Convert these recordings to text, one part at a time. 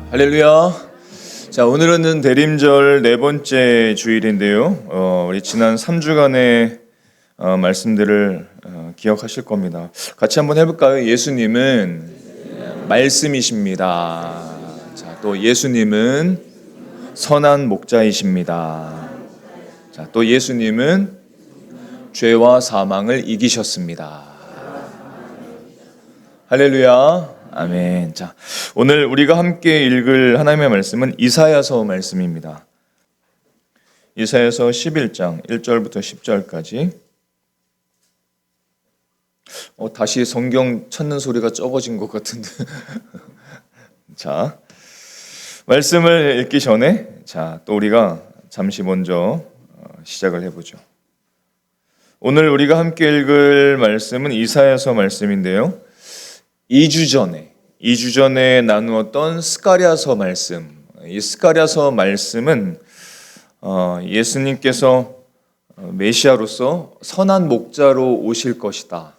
할렐루야. 자, 오늘은 대림절 네 번째 주일인데요. 우리 지난 3주간의 말씀들을 기억하실 겁니다. 같이 한번 해볼까요? 예수님은 말씀이십니다. 자, 또 예수님은 선한 목자이십니다. 자, 또 예수님은 죄와 사망을 이기셨습니다. 할렐루야. 아멘. 자, 오늘 우리가 함께 읽을 하나님의 말씀은 이사야서 말씀입니다. 이사야서 11장 1절부터 10절까지. 다시 성경 찾는 소리가 적어진 것 같은데. 자, 말씀을 읽기 전에 또 우리가 잠시 먼저 시작을 해보죠. 오늘 우리가 함께 읽을 말씀은 이사야서 말씀인데요. 2주 전에 나누었던 스가랴서 말씀, 이 스가랴서 말씀은 예수님께서 메시아로서 선한 목자로 오실 것이다.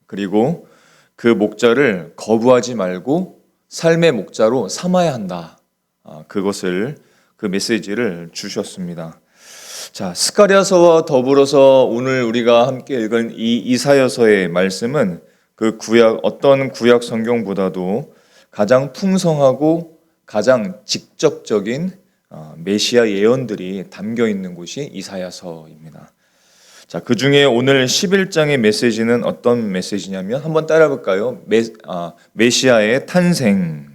그리고 그 목자를 거부하지 말고 삶의 목자로 삼아야 한다. 그 메시지를 주셨습니다. 자, 스가랴서와 더불어서 오늘 우리가 함께 읽은 이 이사야서의 말씀은 어떤 구약 성경보다도 가장 풍성하고 가장 직접적인 메시아 예언들이 담겨 있는 곳이 이사야서입니다. 자, 그 중에 오늘 11장의 메시지는 어떤 메시지냐면 한번 따라 볼까요? 메시아의 탄생.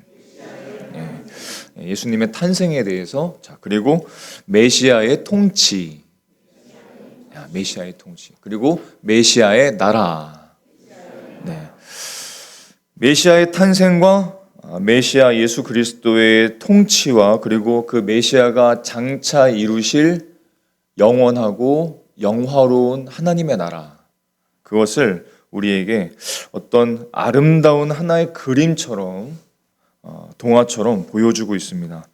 예수님의 탄생에 대해서, 그리고 메시아의 통치. 메시아의 통치. 그리고 메시아의 나라. 메시아의 탄생과 메시아 예수 그리스도의 통치와 그리고 그 메시아가 장차 이루실 영원하고 영화로운 하나님의 나라, 그것을 우리에게 어떤 아름다운 하나의 그림처럼 동화처럼 보여주고 있습니다.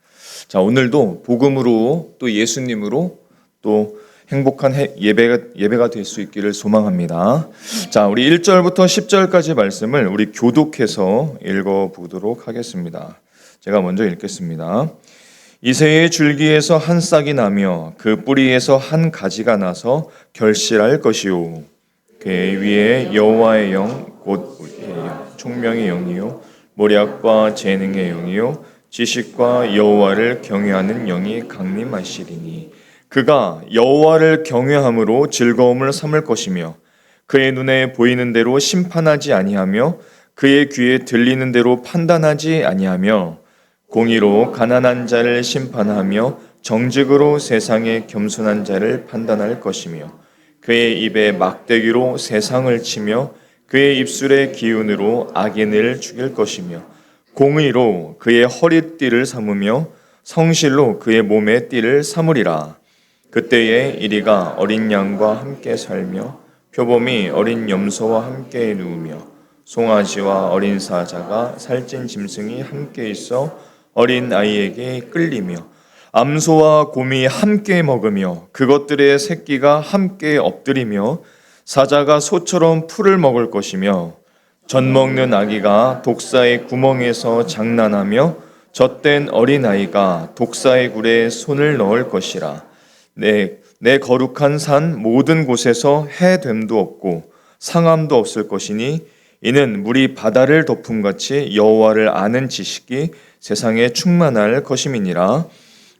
자, 오늘도 복음으로 또 예수님으로 또 행복한 예배가 될 수 있기를 소망합니다. 자, 우리 1절부터 10절까지 말씀을 우리 교독해서 읽어보도록 하겠습니다. 제가 먼저 읽겠습니다. 이새의 줄기에서 한 싹이 나며 그 뿌리에서 한 가지가 나서 결실할 것이요, 그 위에 여호와의 영 곧 총명의 영이요 모략과 재능의 영이요 지식과 여호와를 경외하는 영이 강림하시리니 그가 여호와를 경외함으로 즐거움을 삼을 것이며 그의 눈에 보이는 대로 심판하지 아니하며 그의 귀에 들리는 대로 판단하지 아니하며 공의로 가난한 자를 심판하며 정직으로 세상의 겸손한 자를 판단할 것이며 그의 입에 막대기로 세상을 치며 그의 입술의 기운으로 악인을 죽일 것이며 공의로 그의 허리띠를 삼으며 성실로 그의 몸의 띠를 삼으리라. 그때에 이리가 어린 양과 함께 살며 표범이 어린 염소와 함께 누우며 송아지와 어린 사자가 살찐 짐승이 함께 있어 어린 아이에게 끌리며 암소와 곰이 함께 먹으며 그것들의 새끼가 함께 엎드리며 사자가 소처럼 풀을 먹을 것이며 젖 먹는 아기가 독사의 구멍에서 장난하며 젖된 어린아이가 독사의 굴에 손을 넣을 것이라. 내 거룩한 산 모든 곳에서 해됨도 없고 상함도 없을 것이니 이는 물이 바다를 덮음같이 여호와를 아는 지식이 세상에 충만할 것임이니라.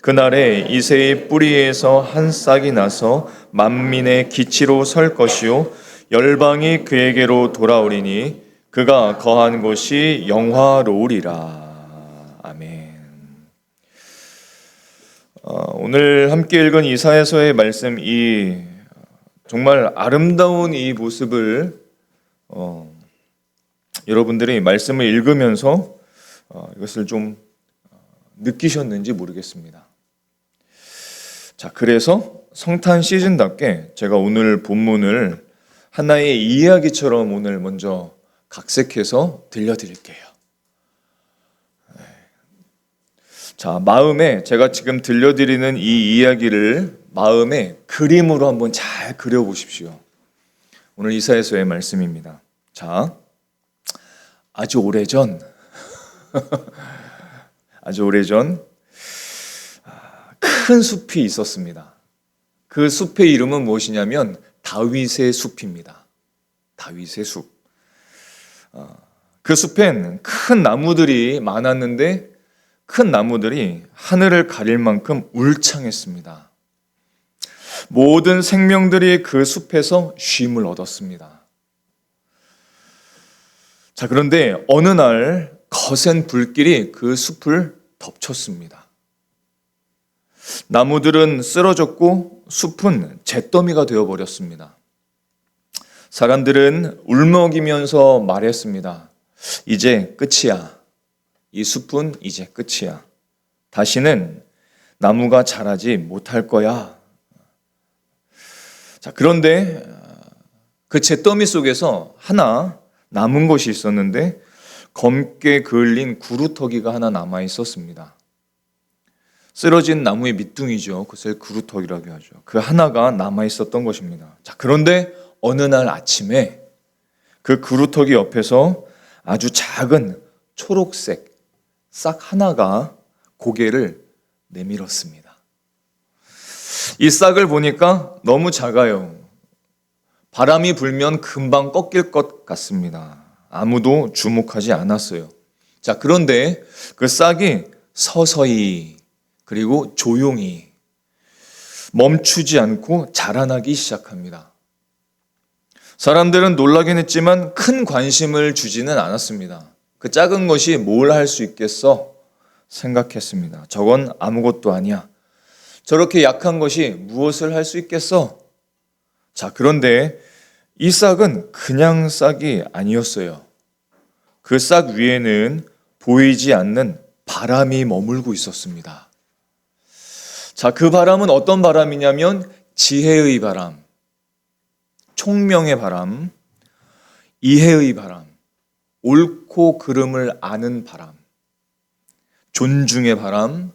그날에 이새의 뿌리에서 한 싹이 나서 만민의 기치로 설 것이요 열방이 그에게로 돌아오리니 그가 거한 곳이 영화로우리라. 아멘. 오늘 함께 읽은 이사야서의 말씀, 이 정말 아름다운 이 모습을 여러분들이 말씀을 읽으면서 이것을 좀 느끼셨는지 모르겠습니다. 자, 그래서 성탄 시즌답게 제가 오늘 본문을 하나의 이야기처럼 오늘 먼저 각색해서 들려드릴게요. 자, 마음에 제가 지금 들려드리는 이 이야기를 마음에 그림으로 한번 잘 그려보십시오. 오늘 이사야서의 말씀입니다. 자, 아주 오래전 아주 오래전 큰 숲이 있었습니다. 그 숲의 이름은 무엇이냐면 다윗의 숲입니다. 다윗의 숲. 그 숲엔 큰 나무들이 많았는데 큰 나무들이 하늘을 가릴 만큼 울창했습니다. 모든 생명들이 그 숲에서 쉼을 얻었습니다. 자, 그런데 어느 날 거센 불길이 그 숲을 덮쳤습니다. 나무들은 쓰러졌고 숲은 잿더미가 되어버렸습니다. 사람들은 울먹이면서 말했습니다. 이제 끝이야. 이 숲은 이제 끝이야. 다시는 나무가 자라지 못할 거야. 자, 그런데 그 잿더미 속에서 하나 남은 것이 있었는데 검게 그을린 구루터기가 하나 남아 있었습니다. 쓰러진 나무의 밑둥이죠. 그것을 구루터기라고 하죠. 그 하나가 남아 있었던 것입니다. 자, 그런데 어느 날 아침에 그 구루터기 옆에서 아주 작은 초록색 싹 하나가 고개를 내밀었습니다. 이 싹을 보니까 너무 작아요. 바람이 불면 금방 꺾일 것 같습니다. 아무도 주목하지 않았어요. 자, 그런데 그 싹이 서서히 그리고 조용히 멈추지 않고 자라나기 시작합니다. 사람들은 놀라긴 했지만 큰 관심을 주지는 않았습니다. 그 작은 것이 뭘 할 수 있겠어? 생각했습니다. 저건 아무것도 아니야. 저렇게 약한 것이 무엇을 할 수 있겠어? 자, 그런데 이 싹은 그냥 싹이 아니었어요. 그 싹 위에는 보이지 않는 바람이 머물고 있었습니다. 자, 그 바람은 어떤 바람이냐면 지혜의 바람, 총명의 바람, 이해의 바람, 옳고 그름을 아는 바람, 존중의 바람,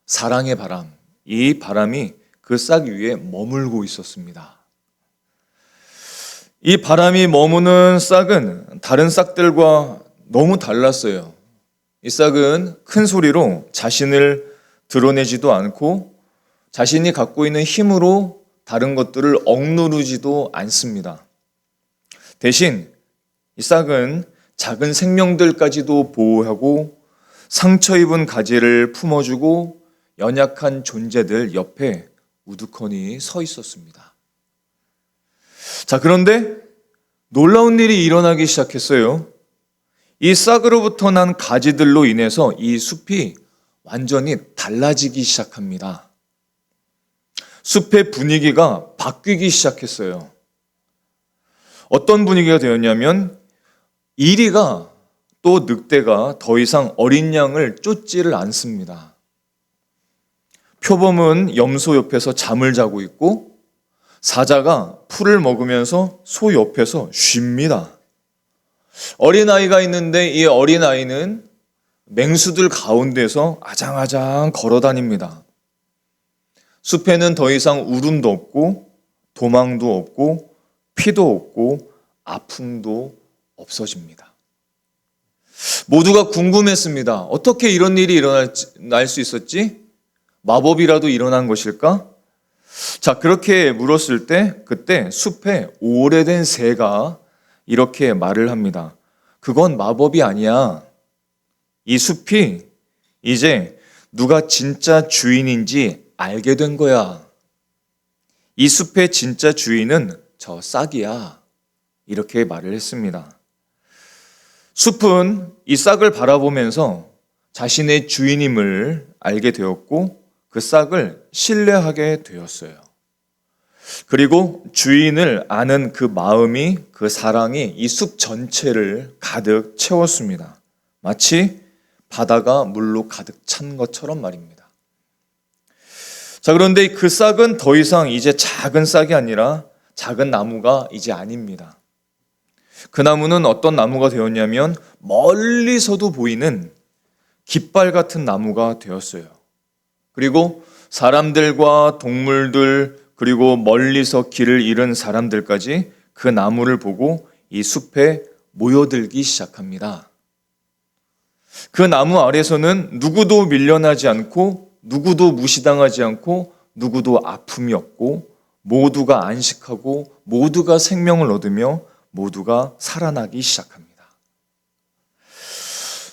사랑의 바람, 이 바람이 그 싹 위에 머물고 있었습니다. 이 바람이 머무는 싹은 다른 싹들과 너무 달랐어요. 이 싹은 큰 소리로 자신을 드러내지도 않고 자신이 갖고 있는 힘으로 다른 것들을 억누르지도 않습니다. 대신 이 싹은 작은 생명들까지도 보호하고 상처 입은 가지를 품어주고 연약한 존재들 옆에 우두커니 서 있었습니다. 자, 그런데 놀라운 일이 일어나기 시작했어요. 이 싹으로부터 난 가지들로 인해서 이 숲이 완전히 달라지기 시작합니다. 숲의 분위기가 바뀌기 시작했어요. 어떤 분위기가 되었냐면 이리가 또 늑대가 더 이상 어린 양을 쫓지를 않습니다. 표범은 염소 옆에서 잠을 자고 있고 사자가 풀을 먹으면서 소 옆에서 쉽니다. 어린아이가 있는데 이 어린아이는 맹수들 가운데서 아장아장 걸어 다닙니다. 숲에는 더 이상 울음도 없고 도망도 없고 피도 없고 아픔도 없어집니다. 모두가 궁금했습니다. 어떻게 이런 일이 일어날 수 있었지? 마법이라도 일어난 것일까? 자, 그렇게 물었을 때 그때 숲에 오래된 새가 이렇게 말을 합니다. 그건 마법이 아니야. 이 숲이 이제 누가 진짜 주인인지 알게 된 거야. 이 숲의 진짜 주인은 저 싹이야. 이렇게 말을 했습니다. 숲은 이 싹을 바라보면서 자신의 주인임을 알게 되었고 그 싹을 신뢰하게 되었어요. 그리고 주인을 아는 그 마음이, 그 사랑이 이 숲 전체를 가득 채웠습니다. 마치 바다가 물로 가득 찬 것처럼 말입니다. 자, 그런데 그 싹은 더 이상 이제 작은 싹이 아니라 작은 나무가 이제 아닙니다. 그 나무는 어떤 나무가 되었냐면 멀리서도 보이는 깃발 같은 나무가 되었어요. 그리고 사람들과 동물들 그리고 멀리서 길을 잃은 사람들까지 그 나무를 보고 이 숲에 모여들기 시작합니다. 그 나무 아래서는 누구도 밀려나지 않고 누구도 무시당하지 않고 누구도 아픔이 없고 모두가 안식하고 모두가 생명을 얻으며 모두가 살아나기 시작합니다.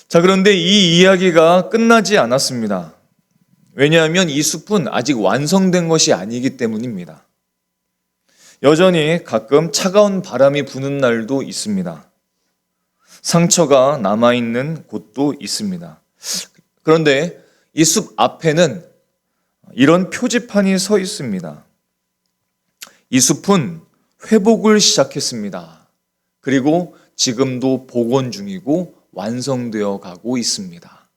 자, 그런데 이 이야기가 끝나지 않았습니다. 왜냐하면 이 숲은 아직 완성된 것이 아니기 때문입니다. 여전히 가끔 차가운 바람이 부는 날도 있습니다. 상처가 남아있는 곳도 있습니다. 그런데 이 숲 앞에는 이런 표지판이 서 있습니다. 이 숲은 회복을 시작했습니다. 그리고 지금도 복원 중이고 완성되어 가고 있습니다.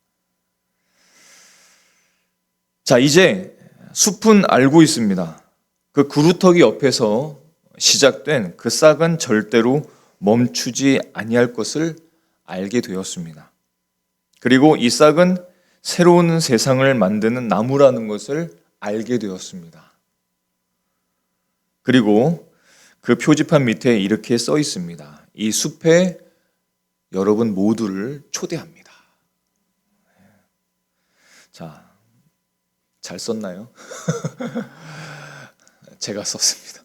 자, 이제 숲은 알고 있습니다. 그 구루터기 옆에서 시작된 그 싹은 절대로 멈추지 아니할 것을 알게 되었습니다. 그리고 이 싹은 새로운 세상을 만드는 나무라는 것을 알게 되었습니다. 그리고 그 표지판 밑에 이렇게 써 있습니다. 이 숲에 여러분 모두를 초대합니다. 자, 잘 썼나요? 제가 썼습니다.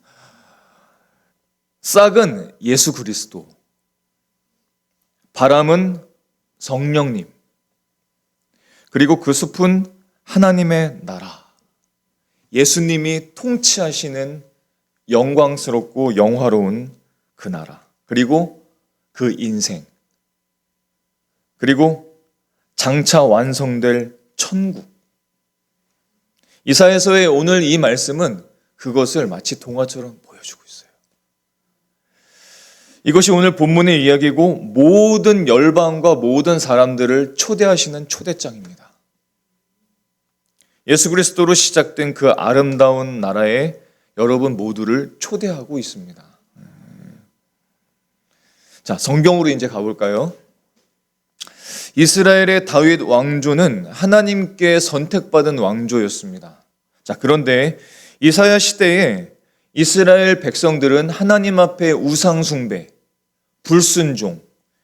싹은 예수 그리스도, 바람은 성령님, 그리고 그 숲은 하나님의 나라, 예수님이 통치하시는 영광스럽고 영화로운 그 나라, 그리고 그 인생, 그리고 장차 완성될 천국. 이사야서의 오늘 이 말씀은 그것을 마치 동화처럼 보여주고 있어요. 이것이 오늘 본문의 이야기고 모든 열방과 모든 사람들을 초대하시는 초대장입니다. 예수 그리스도로 시작된 그 아름다운 나라에 여러분 모두를 초대하고 있습니다. 자, 성경으로 이제 가볼까요? 이스라엘의 다윗 왕조는 하나님께 선택받은 왕조였습니다. 자, 그런데 이사야 시대에 이스라엘 백성들은 하나님 앞에 우상 숭배, 불순종,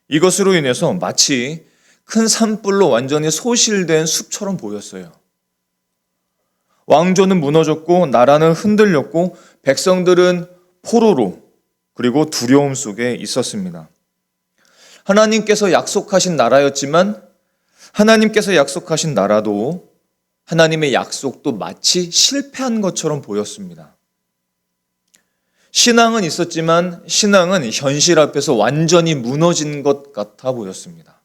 이것으로 인해서 마치 큰 산불로 완전히 소실된 숲처럼 보였어요. 왕조는 무너졌고 나라는 흔들렸고 백성들은 포로로 그리고 두려움 속에 있었습니다. 하나님께서 약속하신 나라였지만 하나님께서 약속하신 나라도 하나님의 약속도 마치 실패한 것처럼 보였습니다. 신앙은 있었지만 신앙은 현실 앞에서 완전히 무너진 것 같아 보였습니다.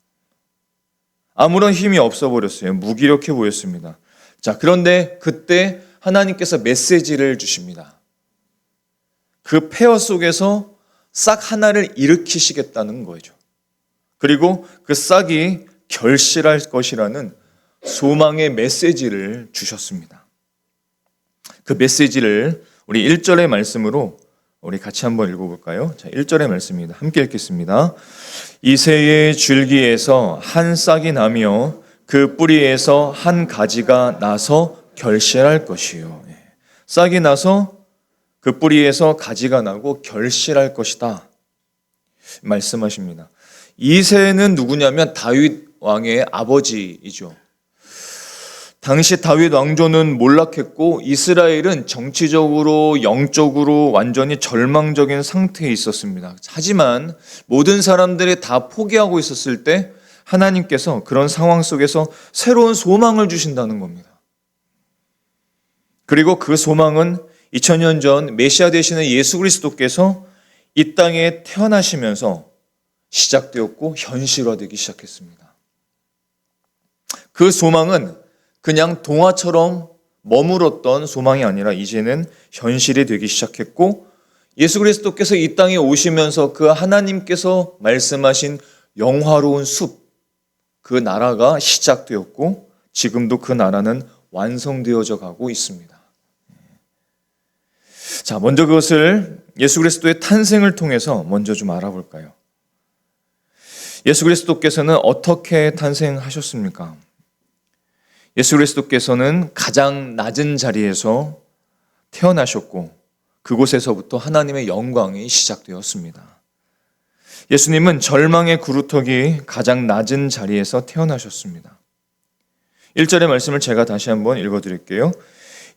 아무런 힘이 없어 버렸어요. 무기력해 보였습니다. 자, 그런데 그때 하나님께서 메시지를 주십니다. 그 폐허 속에서 싹 하나를 일으키시겠다는 거죠. 그리고 그 싹이 결실할 것이라는 소망의 메시지를 주셨습니다. 그 메시지를 우리 1절의 말씀으로 우리 같이 한번 읽어볼까요? 자, 1절의 말씀입니다. 함께 읽겠습니다. 이새의 줄기에서 한 싹이 나며 그 뿌리에서 한 가지가 나서 결실할 것이요. 싹이 나서 그 뿌리에서 가지가 나고 결실할 것이다 말씀하십니다. 이새는 누구냐면 다윗 왕의 아버지이죠. 당시 다윗 왕조는 몰락했고 이스라엘은 정치적으로 영적으로 완전히 절망적인 상태에 있었습니다. 하지만 모든 사람들이 다 포기하고 있었을 때 하나님께서 그런 상황 속에서 새로운 소망을 주신다는 겁니다. 그리고 그 소망은 2000년 전 메시아 되시는 예수 그리스도께서 이 땅에 태어나시면서 시작되었고 현실화되기 시작했습니다. 그 소망은 그냥 동화처럼 머물었던 소망이 아니라 이제는 현실이 되기 시작했고 예수 그리스도께서 이 땅에 오시면서 그 하나님께서 말씀하신 영화로운 숲, 그 나라가 시작되었고 지금도 그 나라는 완성되어져 가고 있습니다. 자, 먼저 그것을 예수 그리스도의 탄생을 통해서 먼저 좀 알아볼까요? 예수 그리스도께서는 어떻게 탄생하셨습니까? 예수 그리스도께서는 가장 낮은 자리에서 태어나셨고 그곳에서부터 하나님의 영광이 시작되었습니다. 예수님은 절망의 구루터기 가장 낮은 자리에서 태어나셨습니다. 1절의 말씀을 제가 다시 한번 읽어드릴게요.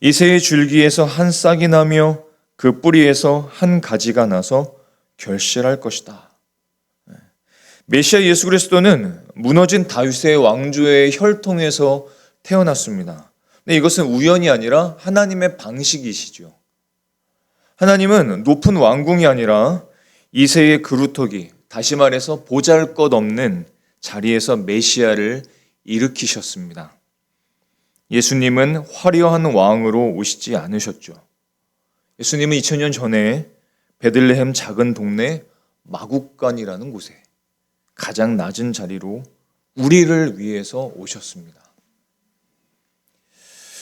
이새의 줄기에서 한 싹이 나며 그 뿌리에서 한 가지가 나서 결실할 것이다. 메시아 예수 그리스도는 무너진 다윗의 왕조의 혈통에서 태어났습니다. 근데 이것은 우연이 아니라 하나님의 방식이시죠. 하나님은 높은 왕궁이 아니라 이새의 그루터기, 다시 말해서 보잘것없는 자리에서 메시아를 일으키셨습니다. 예수님은 화려한 왕으로 오시지 않으셨죠. 예수님은 2000년 전에 베들레헴 작은 동네 마국간이라는 곳에 가장 낮은 자리로 우리를 위해서 오셨습니다.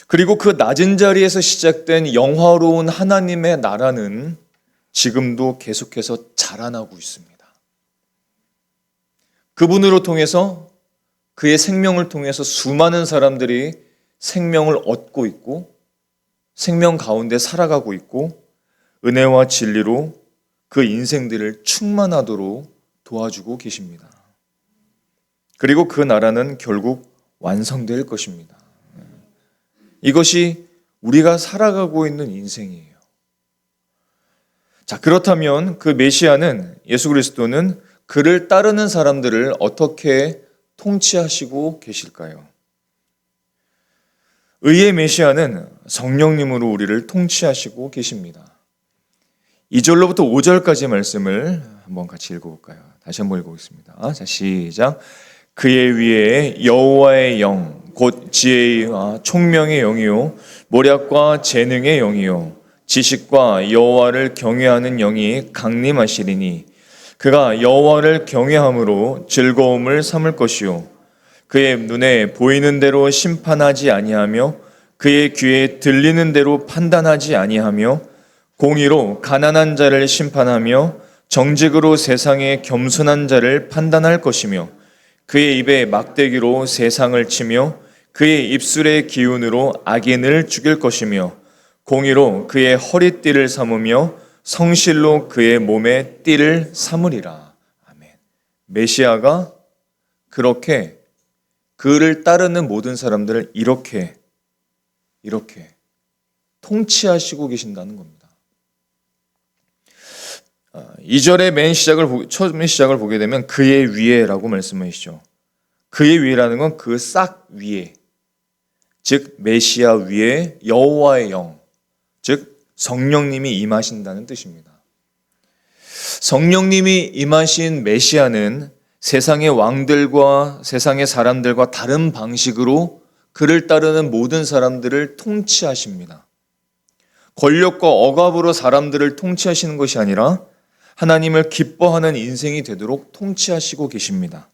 그리고 그 낮은 자리에서 시작된 영화로운 하나님의 나라는 지금도 계속해서 자라나고 있습니다. 그분으로 통해서, 그의 생명을 통해서 수많은 사람들이 생명을 얻고 있고 생명 가운데 살아가고 있고 은혜와 진리로 그 인생들을 충만하도록 도와주고 계십니다. 그리고 그 나라는 결국 완성될 것입니다. 이것이 우리가 살아가고 있는 인생이에요. 자, 그렇다면 그 메시아는, 예수 그리스도는 그를 따르는 사람들을 어떻게 통치하시고 계실까요? 의의 메시아는 성령님으로 우리를 통치하시고 계십니다. 2절로부터 5절까지의 말씀을 한번 같이 읽어볼까요? 다시 한번 읽어보겠습니다. 자, 시작. 그의 위에 여호와의 영, 곧 지혜와 총명의 영이요 모략과 재능의 영이요 지식과 여호와를 경외하는 영이 강림하시리니 그가 여호와를 경외함으로 즐거움을 삼을 것이요 그의 눈에 보이는 대로 심판하지 아니하며 그의 귀에 들리는 대로 판단하지 아니하며 공의로 가난한 자를 심판하며 정직으로 세상의 겸손한 자를 판단할 것이며 그의 입에 막대기로 세상을 치며 그의 입술의 기운으로 악인을 죽일 것이며 공의로 그의 허리띠를 삼으며 성실로 그의 몸에 띠를 삼으리라. 아멘. 메시아가 그렇게 그를 따르는 모든 사람들을 이렇게 통치하시고 계신다는 겁니다. 2절의 처음의 시작을 보게 되면 그의 위에라고 말씀하시죠. 그의 위에라는 건 그 싹 위에, 즉 메시아 위에 여호와의 영, 즉 성령님이 임하신다는 뜻입니다. 성령님이 임하신 메시아는 세상의 왕들과 세상의 사람들과 다른 방식으로 그를 따르는 모든 사람들을 통치하십니다. 권력과 억압으로 사람들을 통치하시는 것이 아니라 하나님을 기뻐하는 인생이 되도록 통치하시고 계십니다.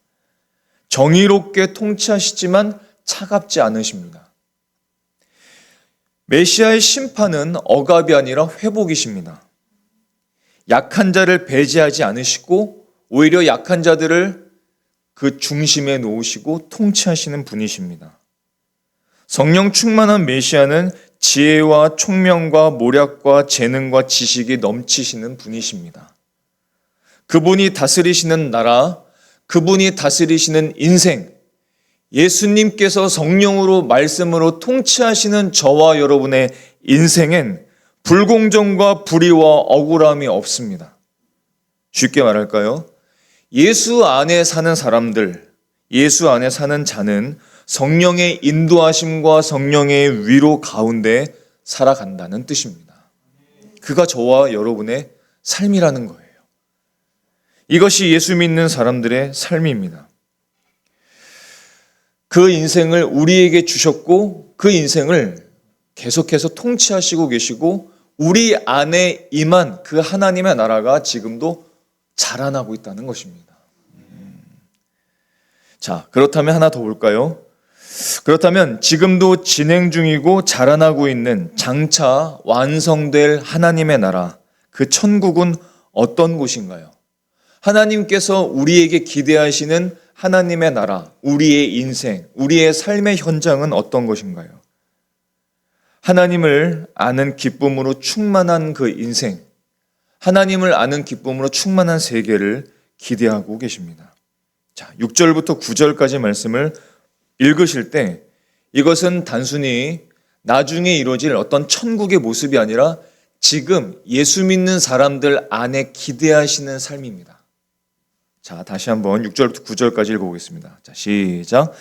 정의롭게 통치하시지만 차갑지 않으십니다. 메시아의 심판은 억압이 아니라 회복이십니다. 약한 자를 배제하지 않으시고 오히려 약한 자들을 그 중심에 놓으시고 통치하시는 분이십니다. 성령 충만한 메시아는 지혜와 총명과 모략과 재능과 지식이 넘치시는 분이십니다. 그분이 다스리시는 나라, 그분이 다스리시는 인생, 예수님께서 성령으로 말씀으로 통치하시는 저와 여러분의 인생엔 불공정과 불의와 억울함이 없습니다. 쉽게 말할까요? 예수 안에 사는 사람들, 예수 안에 사는 자는 성령의 인도하심과 성령의 위로 가운데 살아간다는 뜻입니다. 그가 저와 여러분의 삶이라는 거예요. 이것이 예수 믿는 사람들의 삶입니다. 그 인생을 우리에게 주셨고 그 인생을 계속해서 통치하시고 계시고 우리 안에 임한 그 하나님의 나라가 지금도 자라나고 있다는 것입니다. 자, 그렇다면 하나 더 볼까요? 그렇다면 지금도 진행 중이고 자라나고 있는 장차 완성될 하나님의 나라, 그 천국은 어떤 곳인가요? 하나님께서 우리에게 기대하시는 하나님의 나라, 우리의 인생, 우리의 삶의 현장은 어떤 것인가요? 하나님을 아는 기쁨으로 충만한 그 인생, 하나님을 아는 기쁨으로 충만한 세계를 기대하고 계십니다. 자, 6절부터 9절까지 말씀을 읽으실 때 이것은 단순히 나중에 이루어질 어떤 천국의 모습이 아니라 지금 예수 믿는 사람들 안에 기대하시는 삶입니다. 자, 다시 한번 6절부터 9절까지 읽어보겠습니다. 자, 시작.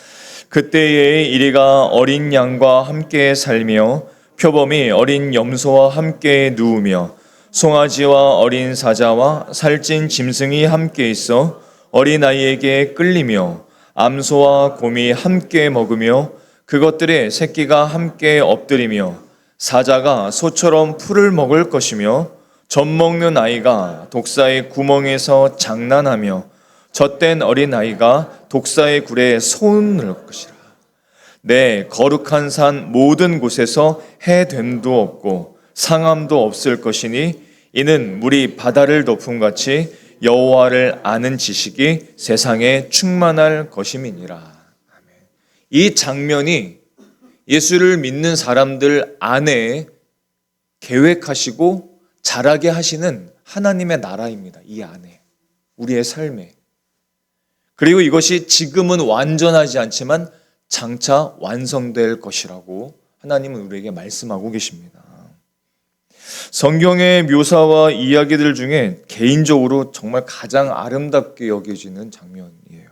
그때에 이리가 어린 양과 함께 살며 표범이 어린 염소와 함께 누우며 송아지와 어린 사자와 살찐 짐승이 함께 있어 어린아이에게 끌리며 암소와 곰이 함께 먹으며 그것들의 새끼가 함께 엎드리며 사자가 소처럼 풀을 먹을 것이며 젖 먹는 아이가 독사의 구멍에서 장난하며 젖된 어린아이가 독사의 굴에 손을 넣을 것이라. 내 거룩한 산 모든 곳에서 해됨도 없고 상함도 없을 것이니 이는 물이 바다를 덮음같이 여호와를 아는 지식이 세상에 충만할 것임이니라. 이 장면이 예수를 믿는 사람들 안에 계획하시고 자라게 하시는 하나님의 나라입니다. 이 안에, 우리의 삶에. 그리고 이것이 지금은 완전하지 않지만 장차 완성될 것이라고 하나님은 우리에게 말씀하고 계십니다. 성경의 묘사와 이야기들 중에 개인적으로 정말 가장 아름답게 여겨지는 장면이에요.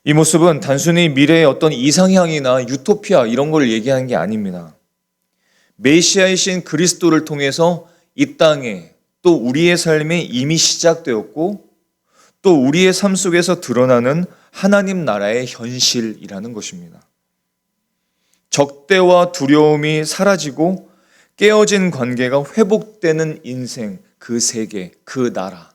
이 모습은 단순히 미래의 어떤 이상향이나 유토피아 이런 걸 얘기하는 게 아닙니다. 메시아이신 그리스도를 통해서 이 땅에 또 우리의 삶이 이미 시작되었고 또 우리의 삶 속에서 드러나는 하나님 나라의 현실이라는 것입니다. 적대와 두려움이 사라지고 깨어진 관계가 회복되는 인생, 그 세계, 그 나라.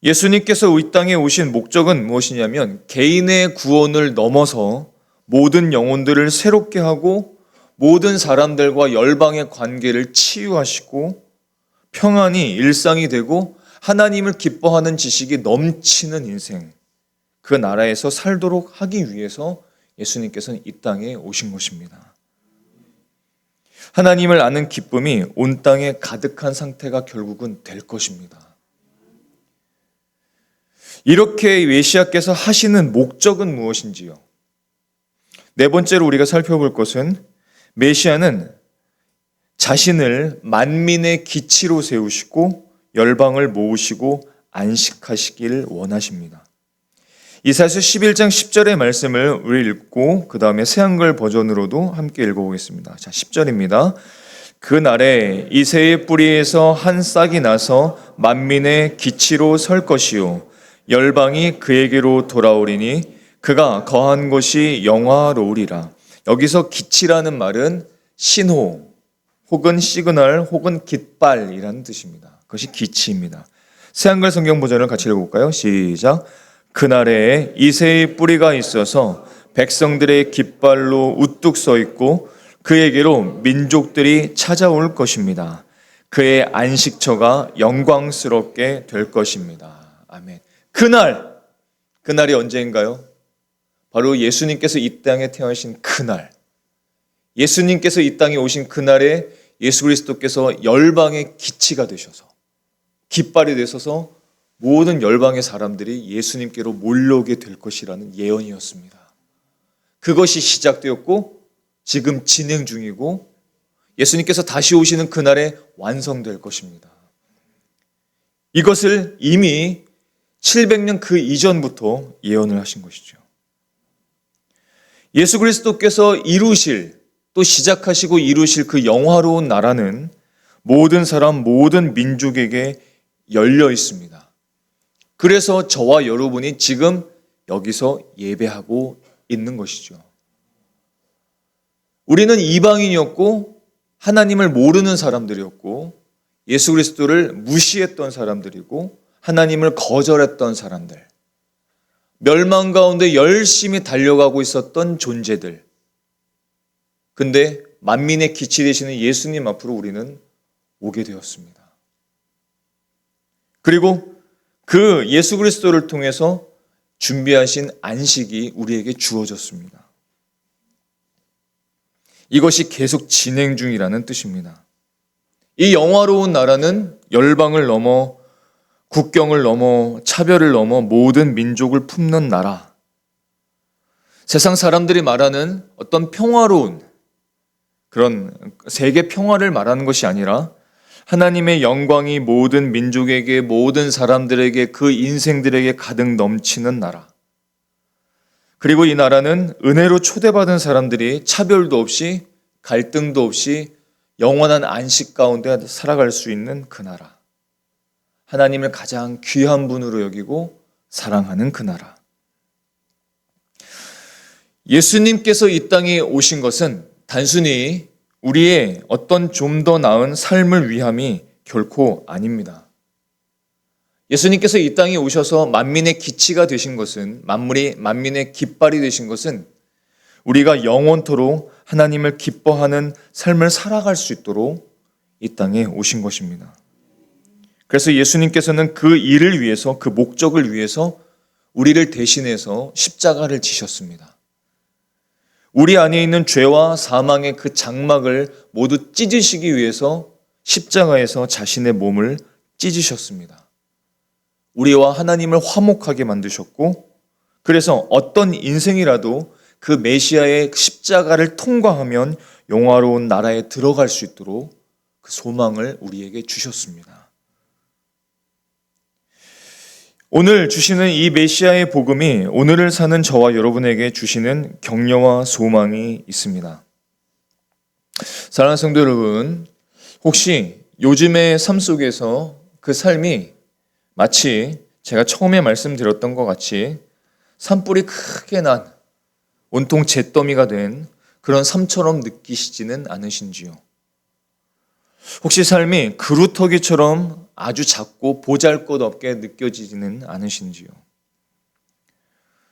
예수님께서 이 땅에 오신 목적은 무엇이냐면 개인의 구원을 넘어서 모든 영혼들을 새롭게 하고 모든 사람들과 열방의 관계를 치유하시고 평안이 일상이 되고 하나님을 기뻐하는 지식이 넘치는 인생, 그 나라에서 살도록 하기 위해서 예수님께서는 이 땅에 오신 것입니다. 하나님을 아는 기쁨이 온 땅에 가득한 상태가 결국은 될 것입니다. 이렇게 메시아께서 하시는 목적은 무엇인지요? 네 번째로 우리가 살펴볼 것은 메시아는 자신을 만민의 기치로 세우시고 열방을 모으시고 안식하시길 원하십니다. 이사야서 11장 10절의 말씀을 우리 읽고 그 다음에 새한글 버전으로도 함께 읽어보겠습니다. 자, 10절입니다. 그날에 이새의 뿌리에서 한 싹이 나서 만민의 기치로 설 것이요 열방이 그에게로 돌아오리니 그가 거한 곳이 영화로우리라. 여기서 기치라는 말은 신호 혹은 시그널 혹은 깃발이라는 뜻입니다. 그것이 기치입니다. 새한글 성경 버전을 같이 읽어볼까요? 시작. 그날에 이새의 뿌리가 있어서 백성들의 깃발로 우뚝 서 있고 그에게로 민족들이 찾아올 것입니다. 그의 안식처가 영광스럽게 될 것입니다. 아멘. 그날이 언제인가요? 바로 예수님께서 이 땅에 태어나신 그날, 예수님께서 이 땅에 오신 그날에 예수 그리스도께서 열방의 기치가 되셔서 깃발이 되셔서 모든 열방의 사람들이 예수님께로 몰려오게 될 것이라는 예언이었습니다. 그것이 시작되었고 지금 진행 중이고 예수님께서 다시 오시는 그날에 완성될 것입니다. 이것을 이미 700년 그 이전부터 예언을 하신 것이죠. 예수 그리스도께서 이루실 또 시작하시고 이루실 그 영화로운 나라는 모든 사람, 모든 민족에게 열려 있습니다. 그래서 저와 여러분이 지금 여기서 예배하고 있는 것이죠. 우리는 이방인이었고 하나님을 모르는 사람들이었고 예수 그리스도를 무시했던 사람들이고 하나님을 거절했던 사람들, 멸망 가운데 열심히 달려가고 있었던 존재들. 근데 만민의 기치 되시는 예수님 앞으로 우리는 오게 되었습니다. 그리고 그 예수 그리스도를 통해서 준비하신 안식이 우리에게 주어졌습니다. 이것이 계속 진행 중이라는 뜻입니다. 이 영화로운 나라는 열방을 넘어 국경을 넘어 차별을 넘어 모든 민족을 품는 나라. 세상 사람들이 말하는 어떤 평화로운 그런 세계 평화를 말하는 것이 아니라 하나님의 영광이 모든 민족에게, 모든 사람들에게, 그 인생들에게 가득 넘치는 나라. 그리고 이 나라는 은혜로 초대받은 사람들이 차별도 없이 갈등도 없이 영원한 안식 가운데 살아갈 수 있는 그 나라. 하나님을 가장 귀한 분으로 여기고 사랑하는 그 나라. 예수님께서 이 땅에 오신 것은 단순히 우리의 어떤 좀 더 나은 삶을 위함이 결코 아닙니다. 예수님께서 이 땅에 오셔서 만민의 기치가 되신 것은, 만민의 깃발이 되신 것은 우리가 영원토록 하나님을 기뻐하는 삶을 살아갈 수 있도록 이 땅에 오신 것입니다. 그래서 예수님께서는 그 일을 위해서, 그 목적을 위해서 우리를 대신해서 십자가를 지셨습니다. 우리 안에 있는 죄와 사망의 그 장막을 모두 찢으시기 위해서 십자가에서 자신의 몸을 찢으셨습니다. 우리와 하나님을 화목하게 만드셨고, 그래서 어떤 인생이라도 그 메시아의 십자가를 통과하면 영화로운 나라에 들어갈 수 있도록 그 소망을 우리에게 주셨습니다. 오늘 주시는 이 메시아의 복음이 오늘을 사는 저와 여러분에게 주시는 격려와 소망이 있습니다. 사랑하는 성도 여러분, 혹시 요즘의 삶 속에서 그 삶이 마치 제가 처음에 말씀드렸던 것 같이 산불이 크게 난 온통 잿더미가 된 그런 삶처럼 느끼시지는 않으신지요? 혹시 삶이 그루터기처럼 아주 작고 보잘것없게 느껴지지는 않으신지요?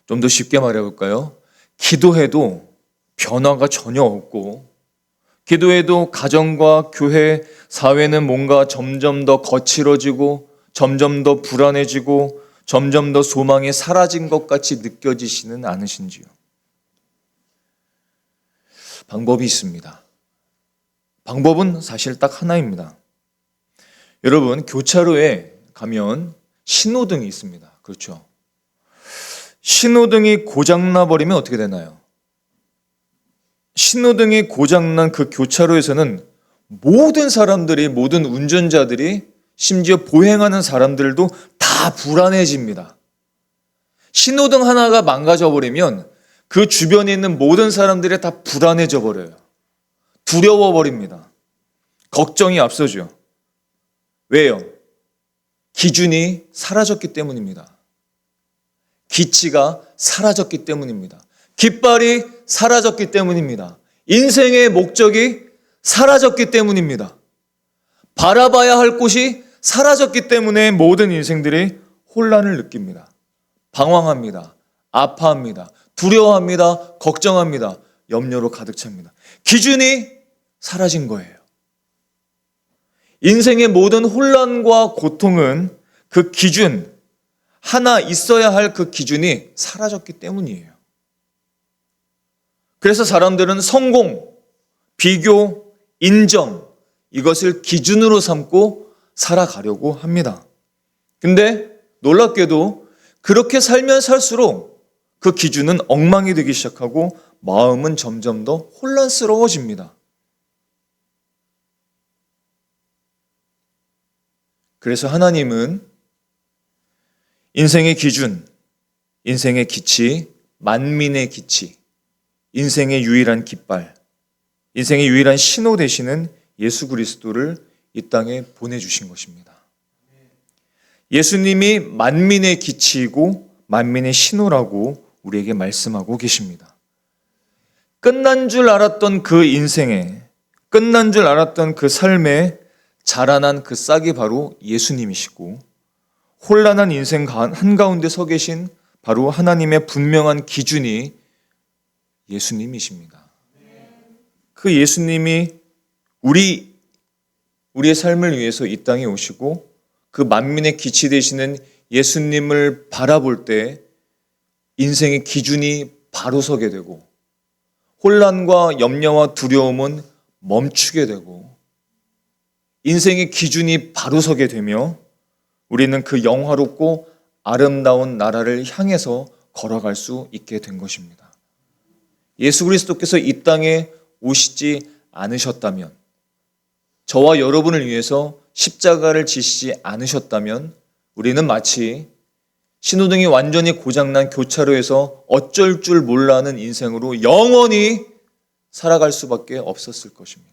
좀 더 쉽게 말해볼까요? 기도해도 변화가 전혀 없고, 기도해도 가정과 교회, 사회는 뭔가 점점 더 거칠어지고 점점 더 불안해지고 점점 더 소망이 사라진 것 같이 느껴지시는 않으신지요? 방법이 있습니다. 방법은 사실 딱 하나입니다. 여러분, 교차로에 가면 신호등이 있습니다. 그렇죠? 신호등이 고장나 버리면 어떻게 되나요? 신호등이 고장난 그 교차로에서는 모든 사람들이, 모든 운전자들이, 심지어 보행하는 사람들도 다 불안해집니다. 신호등 하나가 망가져 버리면 그 주변에 있는 모든 사람들이 다 불안해져 버려요. 두려워 버립니다. 걱정이 앞서죠. 왜요? 기준이 사라졌기 때문입니다. 기치가 사라졌기 때문입니다. 깃발이 사라졌기 때문입니다. 인생의 목적이 사라졌기 때문입니다. 바라봐야 할 곳이 사라졌기 때문에 모든 인생들이 혼란을 느낍니다. 방황합니다. 아파합니다. 두려워합니다. 걱정합니다. 염려로 가득 찹니다. 기준이 사라진 거예요. 인생의 모든 혼란과 고통은 그 기준, 하나 있어야 할 그 기준이 사라졌기 때문이에요. 그래서 사람들은 성공, 비교, 인정, 이것을 기준으로 삼고 살아가려고 합니다. 근데 놀랍게도 그렇게 살면 살수록 그 기준은 엉망이 되기 시작하고 마음은 점점 더 혼란스러워집니다. 그래서 하나님은 인생의 기준, 인생의 기치, 만민의 기치, 인생의 유일한 깃발, 인생의 유일한 신호 되시는 예수 그리스도를 이 땅에 보내주신 것입니다. 예수님이 만민의 기치이고 만민의 신호라고 우리에게 말씀하고 계십니다. 끝난 줄 알았던 그 인생에, 끝난 줄 알았던 그 삶에 자라난 그 싹이 바로 예수님이시고, 혼란한 인생 한가운데 서 계신 바로 하나님의 분명한 기준이 예수님이십니다. 그 예수님이 우리의 삶을 위해서 이 땅에 오시고 그 만민의 기치 되시는 예수님을 바라볼 때 인생의 기준이 바로 서게 되고, 혼란과 염려와 두려움은 멈추게 되고, 인생의 기준이 바로 서게 되며 우리는 그 영화롭고 아름다운 나라를 향해서 걸어갈 수 있게 된 것입니다. 예수 그리스도께서 이 땅에 오시지 않으셨다면, 저와 여러분을 위해서 십자가를 지시지 않으셨다면 우리는 마치 신호등이 완전히 고장난 교차로에서 어쩔 줄 몰라 하는 인생으로 영원히 살아갈 수밖에 없었을 것입니다.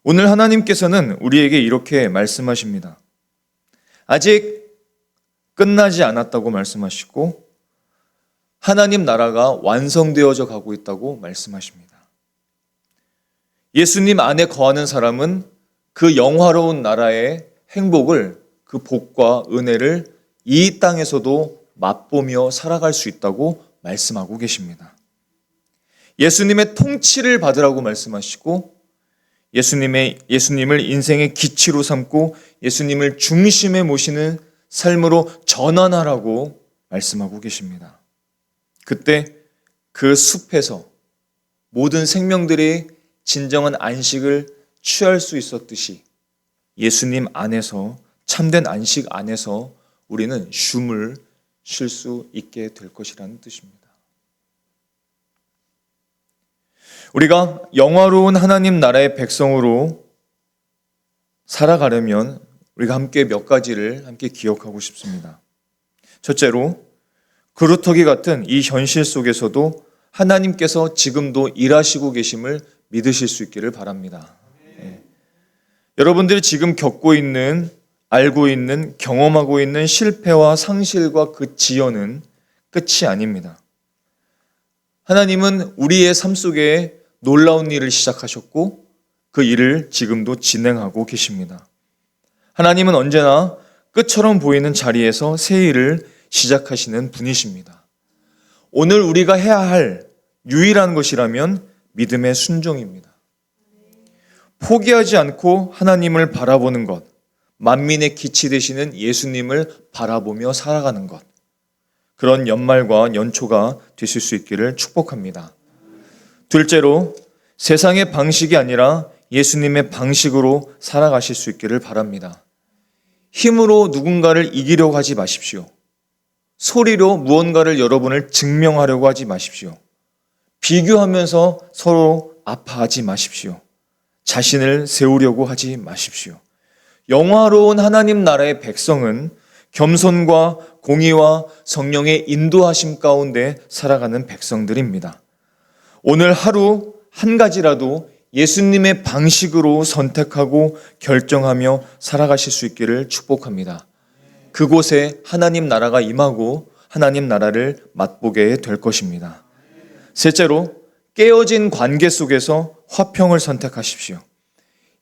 오늘 하나님께서는 우리에게 이렇게 말씀하십니다. 아직 끝나지 않았다고 말씀하시고 하나님 나라가 완성되어져 가고 있다고 말씀하십니다. 예수님 안에 거하는 사람은 그 영화로운 나라의 행복을, 그 복과 은혜를 이 땅에서도 맛보며 살아갈 수 있다고 말씀하고 계십니다. 예수님의 통치를 받으라고 말씀하시고 예수님을 인생의 기치로 삼고 예수님을 중심에 모시는 삶으로 전환하라고 말씀하고 계십니다. 그때 그 숲에서 모든 생명들이 진정한 안식을 취할 수 있었듯이 예수님 안에서, 참된 안식 안에서 우리는 쉼을 쉴 수 있게 될 것이라는 뜻입니다. 우리가 영화로운 하나님 나라의 백성으로 살아가려면 우리가 함께 몇 가지를 함께 기억하고 싶습니다. 첫째로, 그루터기 같은 이 현실 속에서도 하나님께서 지금도 일하시고 계심을 믿으실 수 있기를 바랍니다. 여러분들이 지금 겪고 있는, 알고 있는, 경험하고 있는 실패와 상실과 그 지연은 끝이 아닙니다. 하나님은 우리의 삶 속에 놀라운 일을 시작하셨고 그 일을 지금도 진행하고 계십니다. 하나님은 언제나 끝처럼 보이는 자리에서 새 일을 시작하시는 분이십니다. 오늘 우리가 해야 할 유일한 것이라면 믿음의 순종입니다. 포기하지 않고 하나님을 바라보는 것, 만민의 기치 되시는 예수님을 바라보며 살아가는 것, 그런 연말과 연초가 되실 수 있기를 축복합니다. 둘째로, 세상의 방식이 아니라 예수님의 방식으로 살아가실 수 있기를 바랍니다. 힘으로 누군가를 이기려고 하지 마십시오. 소리로 무언가를 여러분을 증명하려고 하지 마십시오. 비교하면서 서로 아파하지 마십시오. 자신을 세우려고 하지 마십시오. 영화로운 하나님 나라의 백성은 겸손과 공의와 성령의 인도하심 가운데 살아가는 백성들입니다. 오늘 하루 한 가지라도 예수님의 방식으로 선택하고 결정하며 살아가실 수 있기를 축복합니다. 그곳에 하나님 나라가 임하고 하나님 나라를 맛보게 될 것입니다. 셋째로, 깨어진 관계 속에서 화평을 선택하십시오.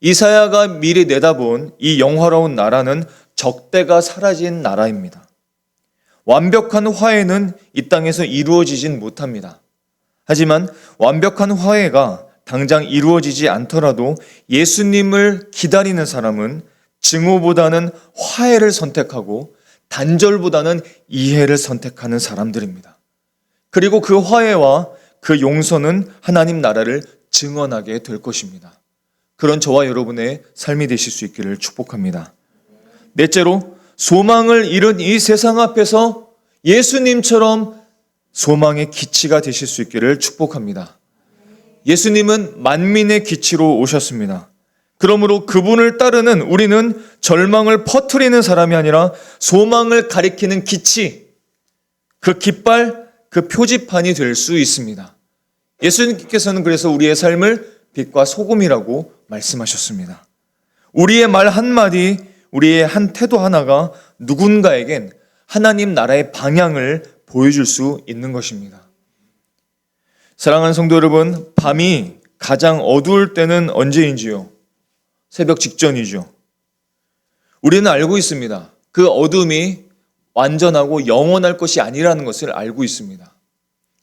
이사야가 미리 내다본 이 영화로운 나라는 적대가 사라진 나라입니다. 완벽한 화해는 이 땅에서 이루어지진 못합니다. 하지만 완벽한 화해가 당장 이루어지지 않더라도 예수님을 기다리는 사람은 증오보다는 화해를 선택하고 단절보다는 이해를 선택하는 사람들입니다. 그리고 그 화해와 그 용서는 하나님 나라를 증언하게 될 것입니다. 그런 저와 여러분의 삶이 되실 수 있기를 축복합니다. 넷째로, 소망을 잃은 이 세상 앞에서 예수님처럼 소망의 기치가 되실 수 있기를 축복합니다. 예수님은 만민의 기치로 오셨습니다. 그러므로 그분을 따르는 우리는 절망을 퍼뜨리는 사람이 아니라 소망을 가리키는 기치, 그 깃발, 그 표지판이 될 수 있습니다. 예수님께서는 그래서 우리의 삶을 빛과 소금이라고 말씀하셨습니다. 우리의 말 한마디, 우리의 한 태도 하나가 누군가에겐 하나님 나라의 방향을 보여줄 수 있는 것입니다. 사랑하는 성도 여러분, 밤이 가장 어두울 때는 언제인지요? 새벽 직전이죠. 우리는 알고 있습니다. 그 어둠이 완전하고 영원할 것이 아니라는 것을 알고 있습니다.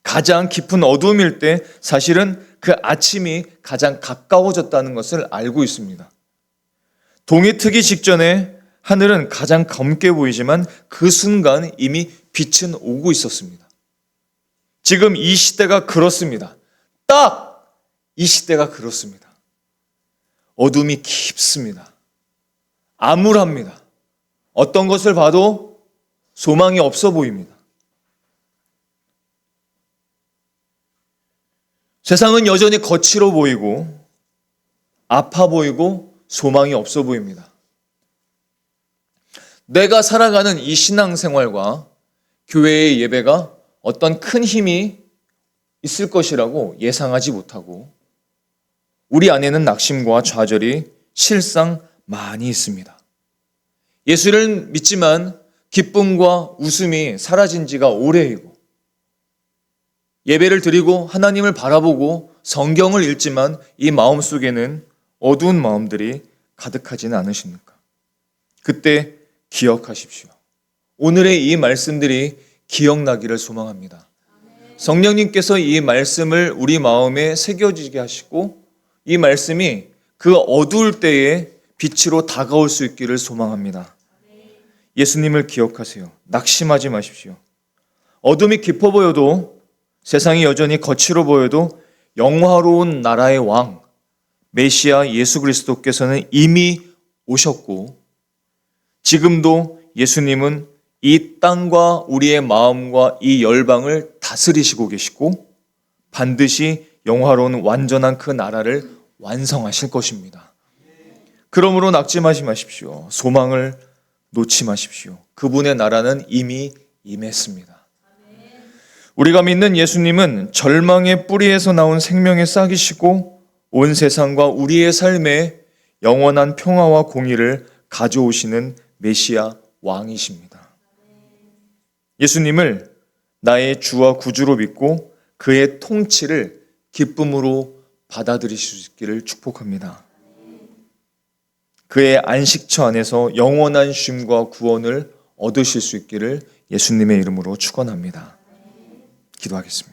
가장 깊은 어둠일 때 사실은 그 아침이 가장 가까워졌다는 것을 알고 있습니다. 동이 트기 직전에 하늘은 가장 검게 보이지만 그 순간 이미 빛은 오고 있었습니다. 지금 이 시대가 그렇습니다. 딱 이 시대가 그렇습니다. 어둠이 깊습니다. 암울합니다. 어떤 것을 봐도 소망이 없어 보입니다. 세상은 여전히 거칠어 보이고 아파 보이고 소망이 없어 보입니다. 내가 살아가는 이 신앙생활과 교회의 예배가 어떤 큰 힘이 있을 것이라고 예상하지 못하고 우리 안에는 낙심과 좌절이 실상 많이 있습니다. 예수를 믿지만 기쁨과 웃음이 사라진 지가 오래이고 예배를 드리고 하나님을 바라보고 성경을 읽지만 이 마음속에는 어두운 마음들이 가득하지는 않으십니까? 그때 기억하십시오. 오늘의 이 말씀들이 기억나기를 소망합니다. 성령님께서 이 말씀을 우리 마음에 새겨지게 하시고 이 말씀이 그 어두울 때에 빛으로 다가올 수 있기를 소망합니다. 예수님을 기억하세요. 낙심하지 마십시오. 어둠이 깊어 보여도 세상이 여전히 거칠어 보여도 영화로운 나라의 왕 메시아 예수 그리스도께서는 이미 오셨고 지금도 예수님은 이 땅과 우리의 마음과 이 열방을 다스리시고 계시고 반드시 영화로운 완전한 그 나라를 완성하실 것입니다. 그러므로 낙심하지 마십시오. 소망을 놓지 마십시오. 그분의 나라는 이미 임했습니다. 우리가 믿는 예수님은 절망의 뿌리에서 나온 생명의 싹이시고 온 세상과 우리의 삶에 영원한 평화와 공의를 가져오시는 메시아 왕이십니다. 예수님을 나의 주와 구주로 믿고 그의 통치를 기쁨으로 받아들이실 수 있기를 축복합니다. 그의 안식처 안에서 영원한 쉼과 구원을 얻으실 수 있기를 예수님의 이름으로 축원합니다. 기도하겠습니다.